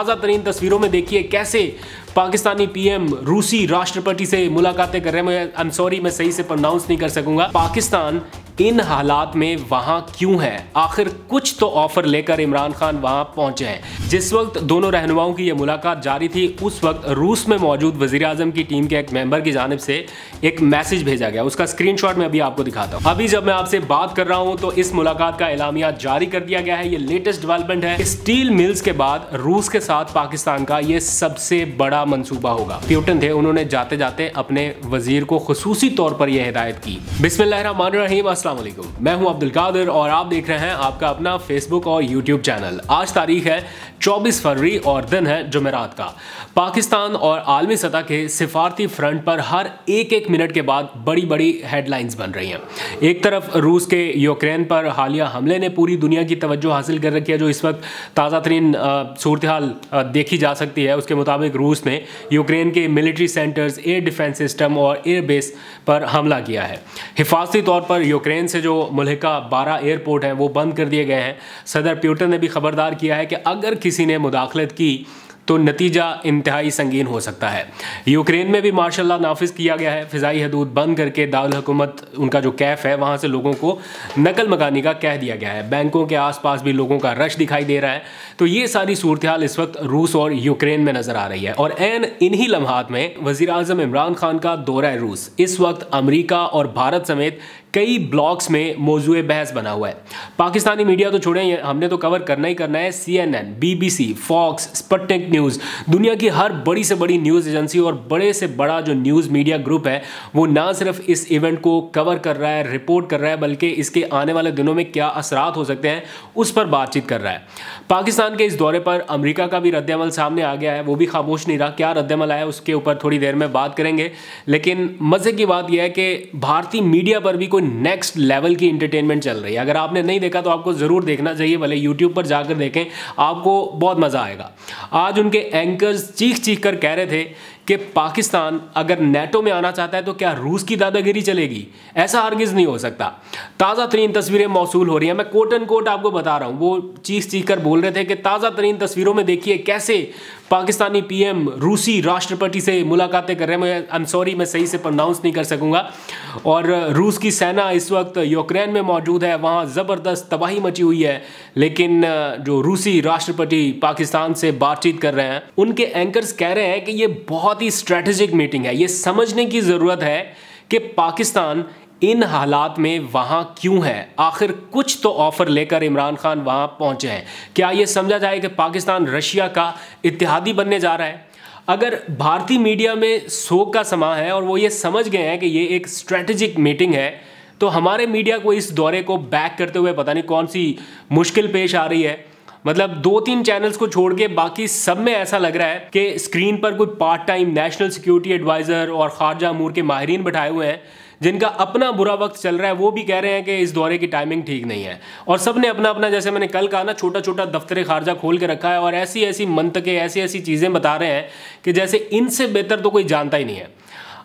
ताज़ा तरीन तस्वीरों में देखिए कैसे पाकिस्तानी पीएम रूसी राष्ट्रपति से मुलाकातें कर रहे हैं। मैं सही से प्रोनाउंस नहीं कर सकूंगा। पाकिस्तान इन हालात में वहां क्यों है? आखिर कुछ तो ऑफर लेकर इमरान खान वहां पहुंचे हैं। जिस वक्त दोनों रहनुमाओं की यह मुलाकात जारी थी, उस वक्त रूस में मौजूद वजीर आजम की टीम के एक मेंबर की जानिब से एक मैसेज भेजा गया। उसका स्क्रीनशॉट मैं अभी आपको दिखाता हूं। अभी जब मैं आपसे बात कर रहा हूं तो इस मुलाकात का एलामिया जारी कर दिया गया है। ये लेटेस्ट डेवलपमेंट है। स्टील मिल्स के बाद रूस के साथ पाकिस्तान का ये सबसे बड़ा मंसूबा होगा। प्यूटन थे, उन्होंने जाते जाते अपने वजीर को खुसूसी तौर पर यह हिदायत की। बिस्मिल्लाहिर्रहमानिर्रहीम, अस्सलाम वालेकुम। मैं हूं अब्दुल कादिर और आप देख रहे हैं आपका अपना फेसबुक और यूट्यूब चैनल। आज तारीख है 24 फरवरी और दिन है जुमेरात का। पाकिस्तान और आलमी सतह के सिफारती फ्रंट पर हर एक मिनट के बाद बड़ी बड़ी हेडलाइंस बन रही हैं। एक तरफ रूस के यूक्रेन पर हालिया हमले ने पूरी दुनिया की तवज्जो हासिल कर रखी है। जो इस वक्त ताज़ा तरीन सूरत हाल देखी जा सकती है, उसके मुताबिक रूस ने यूक्रेन के military centres, air defence system और एयर बेस पर हमला किया है। हिफाजती तौर पर यूक्रेन से जो मुल्हिका 12 एयरपोर्ट हैं वो बंद कर दिए गए हैं। सदर प्यूटन ने भी खबरदार किया है कि अगर किसी ने मुदाखलत की तो नतीजा इंतहाई संगीन हो सकता है। यूक्रेन में भी मार्शल लॉ नाफिज किया गया है। फ़िज़ाई हदूद बंद करके दारुल हुकूमत, उनका जो कैफ है, वहाँ से लोगों को नकल मकानी का कह दिया गया है। बैंकों के आसपास भी लोगों का रश दिखाई दे रहा है। तो ये सारी सूरत हाल इस वक्त रूस और यूक्रेन में नज़र आ रही है। और इन्हीं लम्हात में वज़ीर आज़म इमरान खान का दौरा रूस इस वक्त अमरीका और भारत समेत कई ब्लॉक्स में मौजूए बहस बना हुआ है। पाकिस्तानी मीडिया तो छोड़ें, हमने तो कवर करना ही करना है। CNN, BBC, Fox, Sputnik news, दुनिया की हर बड़ी से बड़ी न्यूज़ एजेंसी और बड़े से बड़ा जो न्यूज़ मीडिया ग्रुप है वो ना सिर्फ इस इवेंट को कवर कर रहा है, रिपोर्ट कर रहा है, बल्कि इसके आने वाले दिनों में क्या असरात हो सकते हैं उस पर बातचीत कर रहा है। पाकिस्तान के इस दौरे पर अमेरिका का भी रद्दअमल सामने आ गया है। वो भी खामोश नहीं रहा। क्या रद्दअमल आया उसके ऊपर थोड़ी देर में बात करेंगे। लेकिन मज़े की बात यह है कि भारतीय मीडिया पर भी नेक्स्ट लेवल की एंटरटेनमेंट चल रही है। अगर आपने नहीं देखा तो आपको ज़रूर देखना चाहिए। भले यूट्यूब पर जाकर देखें, आपको बहुत मज़ा आएगा। आज उनके एंकर्स चीख कर कह रहे थे कि पाकिस्तान अगर नेटो में आना चाहता है तो क्या रूस की दादागिरी चलेगी? ऐसा हरगिज़ नहीं हो सकता। ताज़ा तरीन तस्वीरें मौसूल हो रही हैं। मैं कोट एंड कोट आपको बता रहा हूँ। वो चीख कर बोल रहे थे कि ताज़ा तरीन तस्वीरों में देखिए कैसे पाकिस्तानी पीएम रूसी राष्ट्रपति से मुलाकातें कर रहे हैं। मैं सही से प्रोनाउंस नहीं कर सकूंगा। और रूस की सेना इस वक्त यूक्रेन में मौजूद है, वहाँ ज़बरदस्त तबाही मची हुई है। लेकिन जो रूसी राष्ट्रपति पाकिस्तान से बातचीत कर रहे हैं, उनके एंकर्स कह रहे हैं कि ये बहुत ही स्ट्रेटेजिक मीटिंग है। ये समझने की ज़रूरत है कि पाकिस्तान इन हालात में वहां क्यों है। आखिर कुछ तो ऑफर लेकर इमरान खान वहां पहुंचे हैं। क्या यह समझा जाए कि पाकिस्तान रशिया का इत्तेहादी बनने जा रहा है? अगर भारतीय मीडिया में शोक का समा है और वो ये समझ गए हैं कि ये एक स्ट्रेटेजिक मीटिंग है, तो हमारे मीडिया को इस दौरे को बैक करते हुए पता नहीं कौन सी मुश्किल पेश आ रही है। मतलब 2-3 चैनल्स को छोड़ के बाकी सब में ऐसा लग रहा है कि स्क्रीन पर कोई part time national security adviser और खारजा अमूर के माहिरीन बैठाए हुए हैं जिनका अपना बुरा वक्त चल रहा है। वो भी कह रहे हैं कि इस दौरे की टाइमिंग ठीक नहीं है। और सब ने अपना अपना, जैसे मैंने कल कहा ना, छोटा छोटा दफ्तर खारजा खोल के रखा है और ऐसी ऐसी मंतकें, ऐसी ऐसी चीज़ें बता रहे हैं कि जैसे इनसे बेहतर तो कोई जानता ही नहीं है।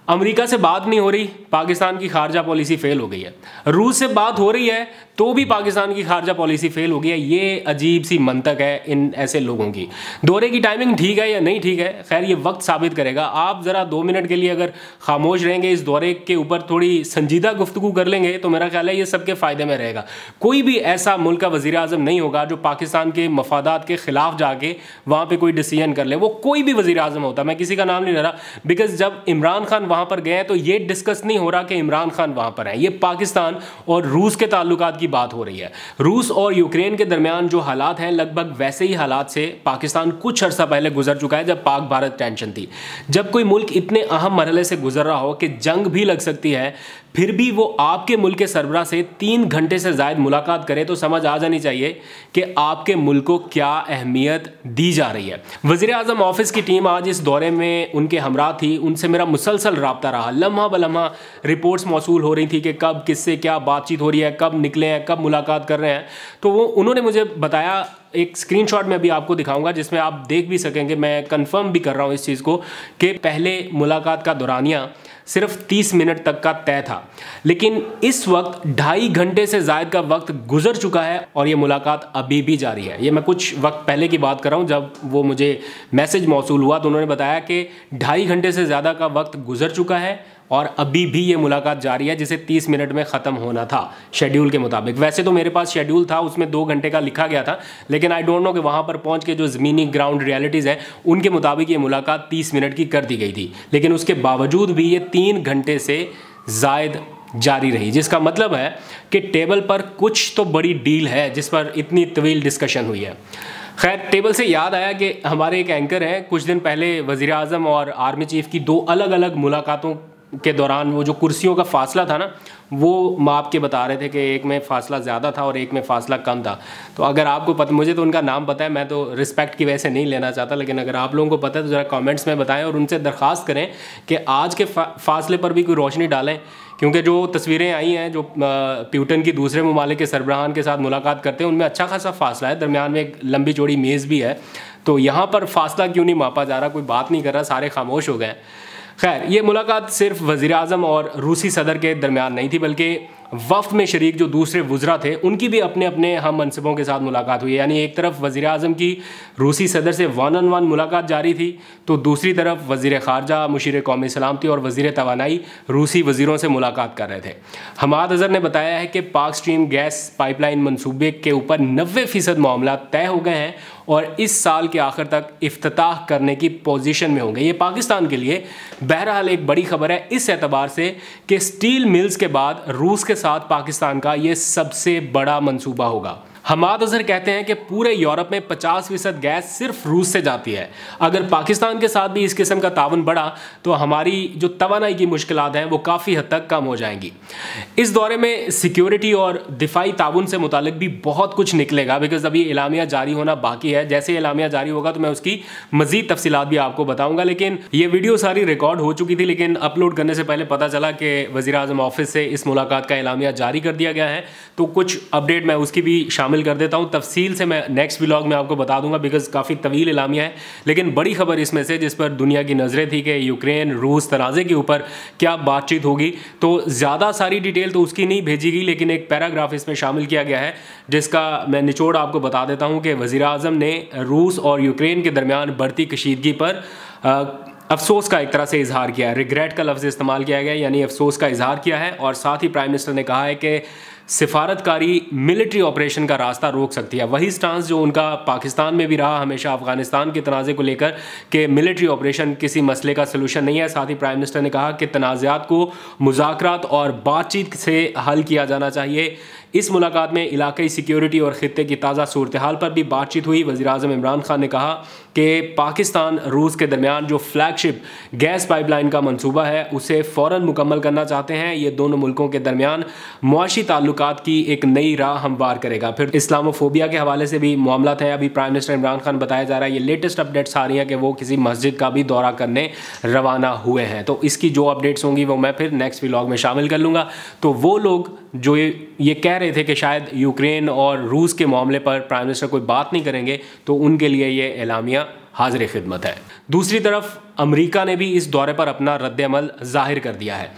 अमेरिका से बात नहीं हो रही, पाकिस्तान की खारजा पॉलिसी फेल हो गई है। रूस से बात हो रही है तो भी पाकिस्तान की खारजा पॉलिसी फेल हो गई है। ये अजीब सी मंतक है इन ऐसे लोगों की। दौरे की टाइमिंग ठीक है या नहीं ठीक है, खैर ये वक्त साबित करेगा। आप ज़रा 2 मिनट के लिए अगर खामोश रहेंगे, इस दौरे के ऊपर थोड़ी संजीदा गुफ्तगू कर लेंगे, तो मेरा ख्याल है ये सबके फ़ायदे में रहेगा। कोई भी ऐसा मुल्क का वज़ीर आज़म नहीं होगा जो पाकिस्तान के मफादात के ख़िलाफ़ जाके वहाँ पर कोई डिसीजन कर ले। वो कोई भी वज़ीर आज़म होता, मैं किसी का नाम नहीं ले रहा, बिकॉज जब इमरान खान वहाँ पर गए तो ये डिस्कस नहीं हो रहा कि इमरान खान वहाँ पर है। ये पाकिस्तान और रूस के ताल्लुकात की बात हो रही है। रूस और यूक्रेन के दरमियान जो हालात हैं, लगभग वैसे ही हालात से पाकिस्तान कुछ अर्सा पहले गुजर चुका है, जब पाक भारत टेंशन थी। जब कोई मुल्क इतने अहम मरहले से गुजर रहा हो कि जंग भी लग सकती है, फिर भी वो आपके मुल्क के सरबराह से 3 घंटे से ज़ायद मुलाकात करे, तो समझ आ जानी चाहिए कि आपके मुल्क को क्या अहमियत दी जा रही है। वज़ीर आज़म ऑफिस की टीम आज इस दौरे में उनके हमरा थी। उनसे मेरा मुसलसल रब्ता रहा। लम्हा बलम्हा रिपोर्ट्स मौसूल हो रही थी कि कब किससे क्या बातचीत हो रही है, कब निकले हैं, कब मुलाकात कर रहे हैं। तो उन्होंने मुझे बताया एक स्क्रीनशॉट में भी आपको दिखाऊंगा जिसमें आप देख भी सकेंगे, मैं कंफर्म भी कर रहा हूँ इस चीज़ को, कि पहले मुलाकात का दौरानिया सिर्फ 30 मिनट तक का तय था, लेकिन इस वक्त 2.5 घंटे से ज़ायद का वक्त गुजर चुका है और ये मुलाकात अभी भी जारी है। ये मैं कुछ वक्त पहले की बात कर रहा हूँ, जब वो मुझे मैसेज मौसूल हुआ तो उन्होंने बताया कि 2.5 घंटे से ज़्यादा का वक्त गुजर चुका है और अभी भी ये मुलाकात जारी है, जिसे 30 मिनट में ख़त्म होना था शेड्यूल के मुताबिक। वैसे तो मेरे पास शेड्यूल था, उसमें 2 घंटे का लिखा गया था, लेकिन आई डोंट नो कि वहाँ पर पहुँच के जो ज़मीनी ग्राउंड रियलिटीज़ हैं उनके मुताबिक ये मुलाकात 30 मिनट की कर दी गई थी, लेकिन उसके बावजूद भी ये 3 घंटे से ज़ायद जारी रही, जिसका मतलब है कि टेबल पर कुछ तो बड़ी डील है जिस पर इतनी तवील डिस्कशन हुई है। खैर, टेबल से याद आया कि हमारे एक एंकर हैं, कुछ दिन पहले वज़ीर आज़म और आर्मी चीफ़ की 2 अलग अलग मुलाकातों के दौरान वो जो कुर्सियों का फासला था ना, वो माप के बता रहे थे कि एक में फ़ासला ज़्यादा था और एक में फ़ासला कम था। तो अगर आपको पता, मुझे तो उनका नाम पता है, मैं तो रिस्पेक्ट की वजह से नहीं लेना चाहता, लेकिन अगर आप लोगों को पता है तो ज़रा कमेंट्स में बताएं और उनसे दरख्वास्त करें कि आज के फासले पर भी कोई रोशनी डालें, क्योंकि जो तस्वीरें आई हैं जो प्यूटन की दूसरे ममालिक के सरबराहान के साथ मुलाकात करते हैं उनमें अच्छा खासा फासला है, दरमियान में एक लंबी चौड़ी मेज़ भी है, तो यहाँ पर फासला क्यों नहीं मापा जा रहा, कोई बात नहीं कर रहा, सारे खामोश हो गए। खैर, ये मुलाकात सिर्फ वज़ीर आज़म और रूसी सदर के दरमियान नहीं थी, बल्कि वफ़द में शरीक जो दूसरे वुज़रा थे उनकी भी अपने अपने हम मनसबों के साथ मुलाकात हुई। यानी एक तरफ वज़ीर आज़म की रूसी सदर से 1-on-1 मुलाकात जारी थी, तो दूसरी तरफ वज़ीर ख़ारजा, मुशीर कौमी सलामती और वज़ीर तवानाई रूसी वज़ीरों से मुलाकात कर रहे थे। हमाद अज़हर ने बताया है कि पाक स्ट्रीम गैस पाइपलाइन मनसूबे के ऊपर 90% मामला तय हो गए हैं और इस साल के आखिर तक इफ्तिताह करने की पोजीशन में होंगे। ये पाकिस्तान के लिए बहरहाल एक बड़ी खबर है इस एतबार से कि स्टील मिल्स के बाद रूस के साथ पाकिस्तान का ये सबसे बड़ा मंसूबा होगा। हमाद अज़हर कहते हैं कि पूरे यूरोप में 50% गैस सिर्फ रूस से जाती है। अगर पाकिस्तान के साथ भी इस किस्म का तावन बढ़ा तो हमारी जो तवानाई की मुश्किलात हैं वो काफ़ी हद तक कम हो जाएंगी। इस दौरे में सिक्योरिटी और दिफाई ताउन से मुतालिक भी बहुत कुछ निकलेगा, बिकॉज अभी एलामिया जारी होना बाकी है। जैसे एलामिया जारी होगा तो मैं उसकी मज़ीद तफसीलात भी आपको बताऊँगा। लेकिन ये वीडियो सारी रिकॉर्ड हो चुकी थी, लेकिन अपलोड करने से पहले पता चला कि वज़ीर आज़म ऑफिस से इस मुलाकात का एलामिया जारी कर दिया गया है, तो कुछ अपडेट मैं उसकी भी शामिल कर देता हूं। तफसील से मैं नेक्स्ट व्लॉग में आपको बता दूंगा, बिकॉज काफ़ी तवील एलामिया है। लेकिन बड़ी खबर इसमें से जिस पर दुनिया की नज़रें थी कि यूक्रेन रूस तनाज़े के ऊपर क्या बातचीत होगी, तो ज़्यादा सारी डिटेल तो उसकी नहीं भेजी गई, लेकिन एक पैराग्राफ इसमें शामिल किया गया है जिसका मैं निचोड़ आपको बता देता हूँ कि वज़ीर आज़म ने रूस और यूक्रेन के दरमियान बढ़ती कशीदगी पर अफसोस का एक तरह से इजहार किया है। रिग्रेट का लफ्ज़ इस्तेमाल किया गया, यानी अफसोस का इजहार किया है। और साथ ही प्राइम मिनिस्टर ने कहा है कि सिफारतकारी मिलिट्री ऑपरेशन का रास्ता रोक सकती है। वही स्टांस जो उनका पाकिस्तान में भी रहा हमेशा अफगानिस्तान के तनाज़े को लेकर कि मिलिट्री ऑपरेशन किसी मसले का सलूशन नहीं है। साथ ही प्राइम मिनिस्टर ने कहा कि तनाज़ात को मुज़ाकरात और बातचीत से हल किया जाना चाहिए। इस मुलाकात में इलाक़ाई सिक्योरिटी और ख़ित्ते की ताज़ा सूरत हाल पर भी बातचीत हुई। वज़ीर आज़म इमरान खान ने कहा कि पाकिस्तान रूस के दरमियान जो फ्लैगशिप गैस पाइपलाइन का मंसूबा है उसे फ़ौरन मुकम्मल करना चाहते हैं। ये दोनों मुल्कों के दरमियान मुआशी ताल्लुकात की एक नई राह हमवार करेगा। फिर इस्लामोफोबिया के हवाले से भी मामला है। अभी प्राइम मिनिस्टर इमरान खान बताया जा रहा है, ये लेटेस्ट अपडेट्स आ रही हैं कि वो किसी मस्जिद का भी दौरा करने रवाना हुए हैं। तो इसकी जो अपडेट्स होंगी वो मैं फिर नेक्स्ट व्लॉग में शामिल कर लूँगा। तो वो लोग जो ये कह रहे थे कि शायद यूक्रेन और रूस के मामले पर प्राइम मिनिस्टर कोई बात नहीं करेंगे, तो उनके लिए ये एलामिया हाज़िर खिदमत है। दूसरी तरफ अमेरिका ने भी इस दौरे पर अपना रद्द-ए-अमल ज़ाहिर कर दिया है।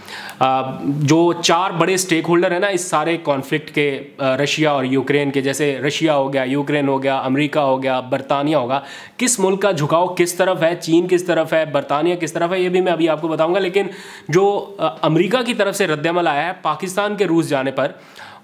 जो 4 बड़े स्टेक होल्डर हैं ना इस सारे कॉन्फ्लिक्ट के, रशिया और यूक्रेन के, जैसे रशिया हो गया, यूक्रेन हो गया, अमेरिका हो गया, बरतानिया होगा, किस मुल्क का झुकाव किस तरफ है, चीन किस तरफ है, बरतानिया किस तरफ है, ये भी मैं अभी आपको बताऊंगा। लेकिन जो अमेरिका की तरफ से रद्द-ए-अमल आया है पाकिस्तान के रूस जाने पर,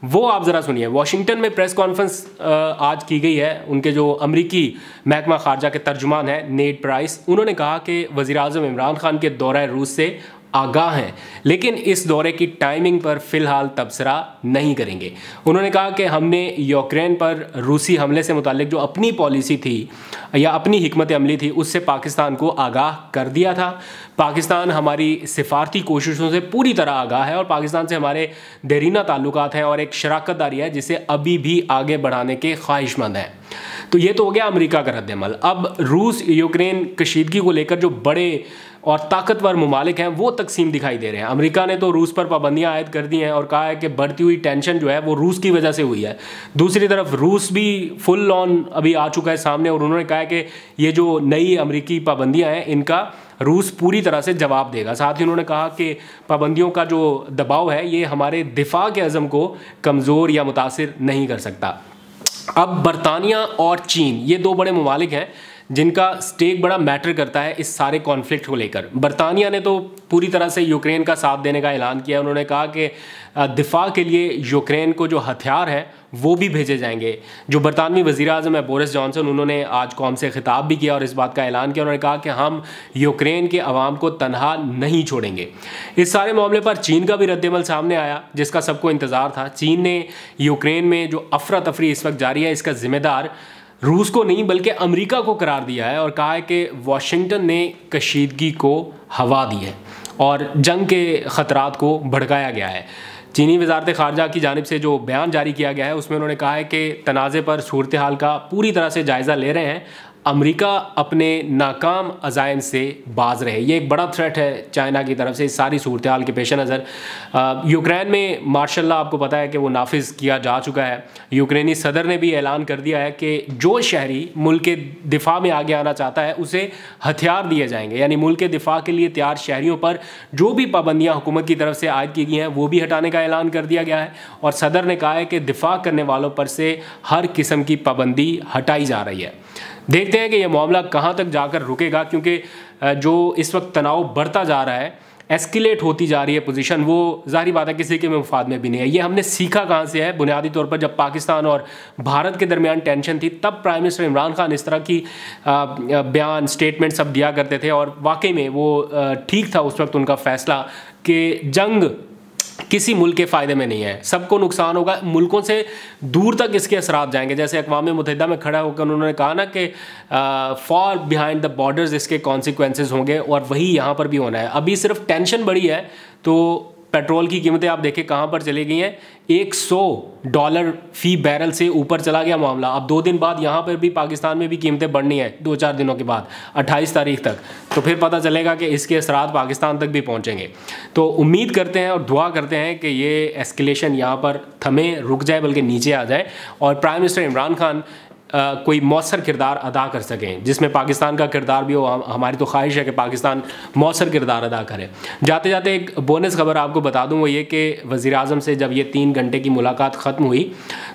वो आप ज़रा सुनिए। वाशिंगटन में प्रेस कॉन्फ्रेंस आज की गई है। उनके जो अमरीकी महकमा खारजा के तर्जुमान हैं नेड प्राइस, उन्होंने कहा कि वज़ीर आज़म इमरान खान के दौरे रूस से आगाह हैं, लेकिन इस दौरे की टाइमिंग पर फ़िलहाल तबसरा नहीं करेंगे। उन्होंने कहा कि हमने यूक्रेन पर रूसी हमले से मुतालिक जो अपनी पॉलिसी थी या अपनी हिकमत अमली थी उससे पाकिस्तान को आगाह कर दिया था। पाकिस्तान हमारी सिफारती कोशिशों से पूरी तरह आगाह है और पाकिस्तान से हमारे देरीना ताल्लुकात हैं और एक शराकतदारी है जिसे अभी भी आगे बढ़ाने के ख्वाहिशमंद हैं। तो ये तो हो गया अमेरिका का रद्द-ए-अमल। अब रूस यूक्रेन कशीदगी को लेकर जो बड़े और ताकतवर ममालिक हैं वो तकसीम दिखाई दे रहे हैं। अमेरिका ने तो रूस पर पाबंदियां आयद कर दी हैं और कहा है कि बढ़ती हुई टेंशन जो है वो रूस की वजह से हुई है। दूसरी तरफ रूस भी फुल ऑन अभी आ चुका है सामने और उन्होंने कहा है कि ये जो नई अमेरिकी पाबंदियां हैं इनका रूस पूरी तरह से जवाब देगा। साथ ही उन्होंने कहा कि पाबंदियों का जो दबाव है ये हमारे दिफा के अज़म को कमज़ोर या मुतासिर नहीं कर सकता। अब बरतानिया और चीन ये दो बड़े ममालिक हैं जिनका स्टेक बड़ा मैटर करता है इस सारे कॉन्फ्लिक्ट को लेकर। बरतानिया ने तो पूरी तरह से यूक्रेन का साथ देने का ऐलान किया। उन्होंने कहा कि दिफा के लिए यूक्रेन को जो हथियार है वो भी भेजे जाएंगे। जो बरतानवी वज़ीर आज़म है बोरिस जॉनसन, उन्होंने आज कौम से खिताब भी किया और इस बात का ऐलान किया। उन्होंने कहा कि हम यूक्रेन के अवाम को तनहा नहीं छोड़ेंगे। इस सारे मामले पर चीन का भी रद्दमल सामने आया जिसका सबको इंतज़ार था। चीन ने यूक्रेन में जो अफरा तफरी इस वक्त जारी है इसका ज़िम्मेदार रूस को नहीं बल्कि अमेरिका को करार दिया है और कहा है कि वाशिंगटन ने कशीदगी को हवा दी है और जंग के ख़तरात को भड़काया गया है। चीनी वजारत ख़ारजा की जानिब से जो बयान जारी किया गया है उसमें उन्होंने कहा है कि तनाज़े पर सूरत हाल का पूरी तरह से जायज़ा ले रहे हैं, अमेरिका अपने नाकाम अज़ाइम से बाज रहे। ये एक बड़ा थ्रेट है चाइना की तरफ से इस सारी सूरत हाल के पेश नज़र। यूक्रेन में मार्शल लॉ आपको पता है कि वो नाफिज किया जा चुका है। यूक्रेनी सदर ने भी ऐलान कर दिया है कि जो शहरी मुल्क के दिफा में आगे आना चाहता है उसे हथियार दिए जाएंगे, यानी मुल्क के दिफा के लिए तैयार शहरियों पर जो भी पाबंदियाँ हुकूमत की तरफ से आयद की गई हैं वो भी हटाने का ऐलान कर दिया गया है। और सदर ने कहा है कि दिफा करने वालों पर से हर किस्म की पाबंदी हटाई जा रही है। देखते हैं कि यह मामला कहाँ तक जाकर रुकेगा, क्योंकि जो इस वक्त तनाव बढ़ता जा रहा है, एस्केलेट होती जा रही है पोजीशन, वो जाहिर बात है किसी के मुफाद में भी नहीं है। ये हमने सीखा कहाँ से है? बुनियादी तौर पर जब पाकिस्तान और भारत के दरमियान टेंशन थी तब प्राइम मिनिस्टर इमरान खान इस तरह की बयान स्टेटमेंट सब दिया करते थे और वाकई में वो ठीक था उस वक्त उनका फैसला कि जंग किसी मुल्क के फ़ायदे में नहीं है, सबको नुकसान होगा, मुल्कों से दूर तक इसके असरात जाएंगे। जैसे अक़वाम मुत्तहिदा में खड़ा होकर उन्होंने कहा ना कि फॉर बिहाइंड द बॉर्डर्स इसके कॉन्सिक्वेंसेस होंगे और वही यहाँ पर भी होना है। अभी सिर्फ टेंशन बढ़ी है तो पेट्रोल की कीमतें आप देखें कहाँ पर चली गई हैं, $100 फ़ी बैरल से ऊपर चला गया मामला। अब 2 दिन बाद यहाँ पर भी पाकिस्तान में भी कीमतें बढ़नी है, 2-4 दिनों के बाद 28 तारीख तक, तो फिर पता चलेगा कि इसके असरात पाकिस्तान तक भी पहुँचेंगे। तो उम्मीद करते हैं और दुआ करते हैं कि ये एस्केलेशन यहाँ पर थमे, रुक जाए, बल्कि नीचे आ जाए और प्राइम मिनिस्टर इमरान खान कोई मौसर किरदार अदा कर सकें जिसमें पाकिस्तान का किरदार भी हो। हमारी तो ख्वाहिश है कि पाकिस्तान मौसर किरदार अदा करे। जाते जाते एक बोनस खबर आपको बता दूं, वो ये कि वज़ीर आज़म से जब ये 3 घंटे की मुलाकात ख़त्म हुई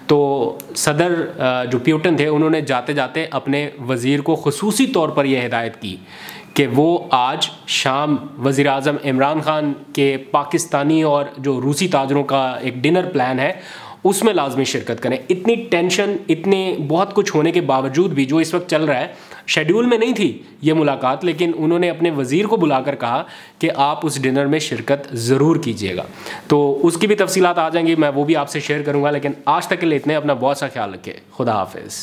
तो सदर जो प्यूटन थे उन्होंने जाते जाते अपने वज़ीर को ख़ुसूसी तौर पर यह हिदायत की कि वो आज शाम वज़ीर आज़म इमरान खान के पाकिस्तानी और जो रूसी ताजरों का एक डिनर प्लान है उसमें लाजमी शिरकत करें। इतनी टेंशन, इतने बहुत कुछ होने के बावजूद भी जो इस वक्त चल रहा है, शेड्यूल में नहीं थी ये मुलाकात, लेकिन उन्होंने अपने वज़ीर को बुलाकर कहा कि आप उस डिनर में शिरकत ज़रूर कीजिएगा। तो उसकी भी तफसीलात आ जाएंगी, मैं वो भी आपसे शेयर करूँगा, लेकिन आज तक के लिए इतने। अपना बहुत सा ख्याल रखें। खुदा हाफिज़।